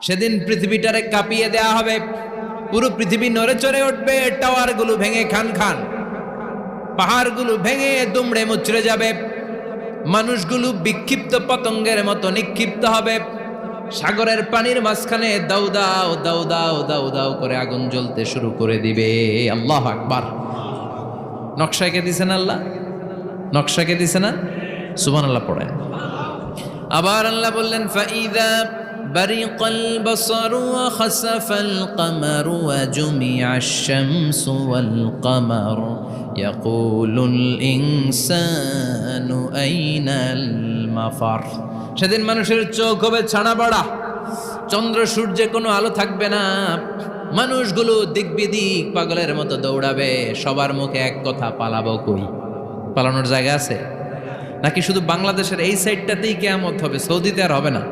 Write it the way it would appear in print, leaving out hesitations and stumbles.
সেদিন পৃথিবীটারে কাঁপিয়ে দেয়া হবে, পুরো পৃথিবী নড়ে চড়ে উঠবে, টাওয়ারগুলো ভেঙে খান খান, পাহাড়গুলো ভেঙে দুমড়ে মুচড়ে যাবে, মানুষগুলো বিক্ষিপ্ত পতঙ্গের মতো নিক্ষিপ্ত হবে, সাগরের পানির মাঝখানে দাউ দাউ দাউ দাউ দাউ দাউ করে আগুন জ্বলতে শুরু করে দিবে। আল্লাহু আকবার। নকশাকে দিছেন আল্লাহ, নকশাকে দিছে না? সুবহানাল্লাহ পড়েন। আবার আল্লাহ বললেন ফাইদা বারিকাল বাসারু ওয়া খাসাফাল কামারু ওয়া জুমিআশ শামসু ওয়াল কামারু ইয়াকুলুল ইনসানু আইনাল মাফার। সেদিন মানুষের চোখ হবে ছানা বড়া, চন্দ্র সূর্যে কোনো আলো থাকবে না, মানুষগুলো দিক বিদিক পাগলের মতো দৌড়াবে, সবার মুখে এক কথা, পালাবো কই? পালানোর জায়গা আছে নাকি? শুধু বাংলাদেশের এই সাইডটাতেই কিয়ামত হবে, সৌদিতে আর হবে না।